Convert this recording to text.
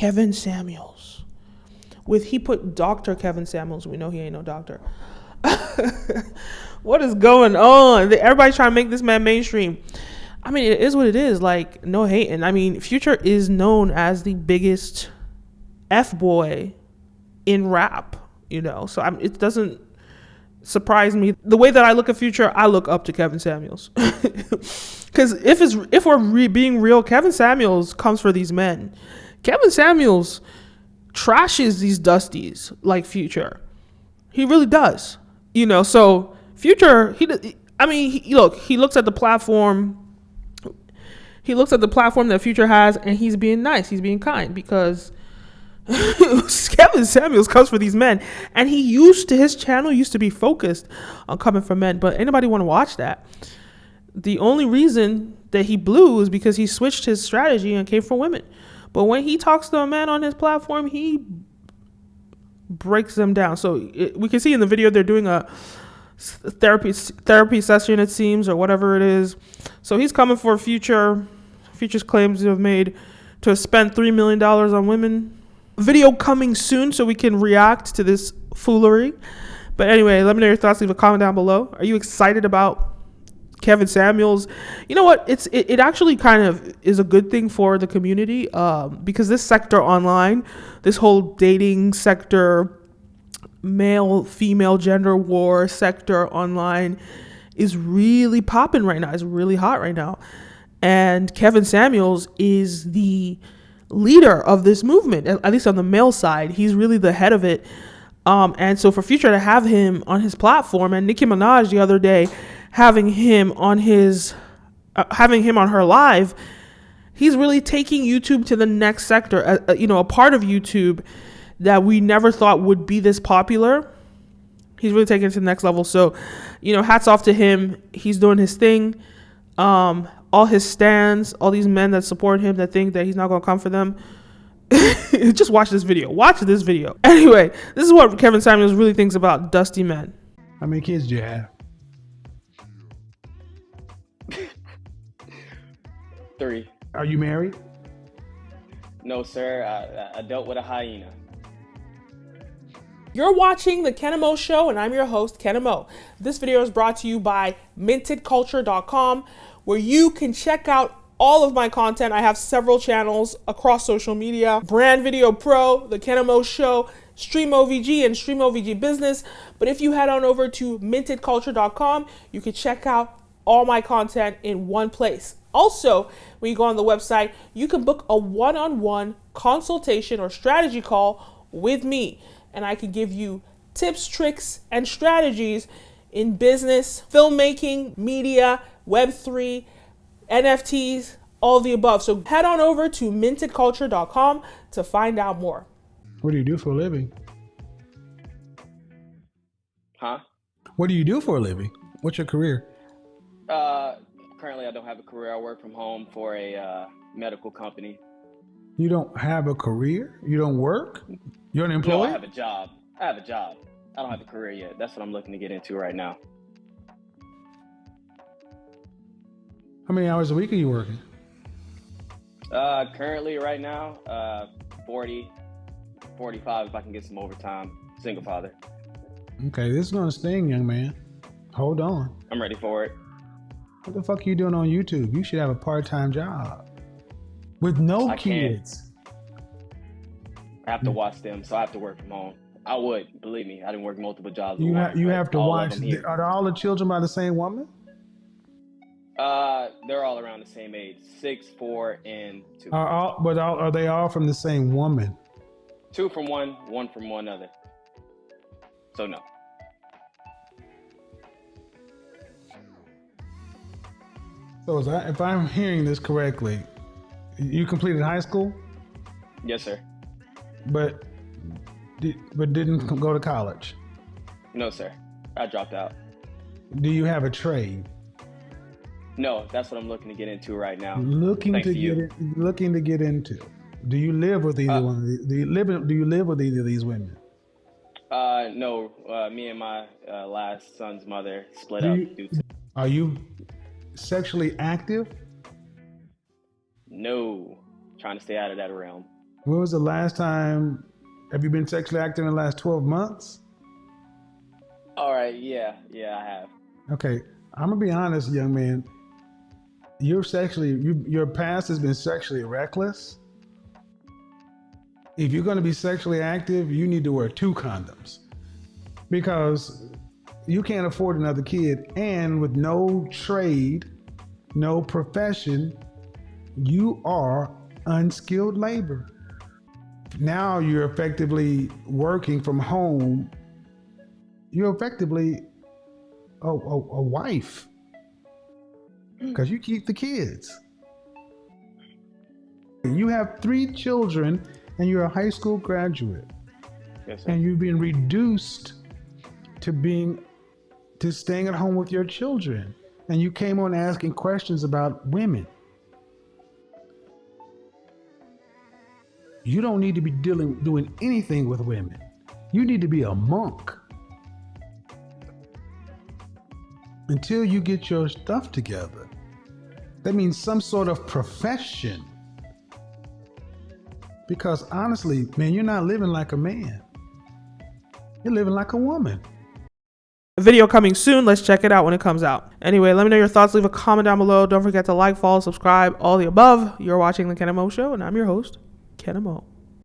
Kevin Samuels. He put Dr. Kevin Samuels. We know he ain't no doctor. What is going on? Everybody's trying to make this man mainstream. I mean, it is what it is. Like, no hating. I mean, Future is known as the biggest F-boy in rap, so it doesn't surprise me. The way that I look at Future, I look up to Kevin Samuels. Because if we're being real, Kevin Samuels comes for these men. Kevin Samuels trashes these dusties like Future. He really does. So Future, he looks at the platform. He looks at the platform that Future has, and he's being nice. He's being kind because Kevin Samuels comes for these men, and his channel used to be focused on coming for men, but anybody want to watch that? The only reason that he blew is because he switched his strategy and came for women. But when he talks to a man on his platform, he breaks them down. So we can see in the video they're doing a therapy session, it seems, or whatever it is. So he's coming for Future. Future's claims to have spent $3 million on women. Video coming soon so we can react to this foolery. But anyway, let me know your thoughts. Leave a comment down below. Are you excited about Kevin Samuels? You know what? It actually kind of is a good thing for the community because this sector online, this whole dating sector, male female gender war sector online is really popping right now. It's really hot right now, and Kevin Samuels is the leader of this movement, at least on the male side. He's really the head of it, and so for Future to have him on his platform, and Nicki Minaj the other day having him on her live, he's really taking YouTube to the next sector, a part of YouTube that we never thought would be this popular. He's really taking it to the next level. So, hats off to him. He's doing his thing. All his stans, all these men that support him, that think that he's not going to come for them. Just watch this video. Watch this video. Anyway, this is what Kevin Samuels really thinks about dusty men. How many kids do you have? 3. Are you married? No, sir. I dealt with a hyena. You're watching the Kenim O Show, and I'm your host, Kenim O. This video is brought to you by mintedculture.com, where you can check out all of my content. I have several channels across social media: Brand Video Pro, the Kenim O Show, Stream OVG, and Stream OVG Business. But if you head on over to mintedculture.com, you can check out all my content in one place. Also, when you go on the website, you can book a one-on-one consultation or strategy call with me, and I can give you tips, tricks, and strategies in business, filmmaking, media, Web3, NFTs, all the above. So head on over to mintedculture.com to find out more. What do you do for a living? Huh? What do you do for a living? What's your career? Currently, I don't have a career. I work from home for a medical company. You don't have a career? You don't work? You're an employee? No, I have a job. I don't have a career yet. That's what I'm looking to get into right now. How many hours a week are you working? Currently, right now, 40, 45 if I can get some overtime. Single father. Okay, this is gonna sting, young man. Hold on. I'm ready for it. What the fuck are you doing on YouTube? You should have a part-time job with no kids. I have to watch them, so I have to work from home. I would, believe me. I didn't work multiple jobs. You have to watch. Are all the children by the same woman? They're all around the same age, 6, 4, and 2. Are they all from the same woman? 2 from one from one other. So no. So if I'm hearing this correctly, you completed high school? Yes, sir. But didn't go to college? No, sir. I dropped out. Do you have a trade? No, that's what I'm looking to get into right now. Looking to get into. Do you live with either one of these? Do you live with either of these women? No. Me and my last son's mother split up. Are you sexually active? No. Trying to stay out of that realm. When was the last time? Have you been sexually active in the last 12 months? All right, yeah, I have. Okay, I'm gonna be honest, young man. Your past has been sexually reckless. If you're gonna be sexually active, you need to wear 2 condoms because you can't afford another kid, and with no trade, no profession, you are unskilled labor. Now you're effectively working from home. You're effectively a wife because you keep the kids. You have 3 children and you're a high school graduate. Yes, sir. And you've been reduced to staying at home with your children. And you came on asking questions about women. You don't need to be doing anything with women. You need to be a monk until you get your stuff together. That means some sort of profession. Because honestly, man, you're not living like a man. You're living like a woman. A video coming soon. Let's check it out when it comes out. Anyway, let me know your thoughts. Leave a comment down below. Don't forget to like, follow, subscribe, all the above. You're watching The Kenim O Show, and I'm your host, Kenim O.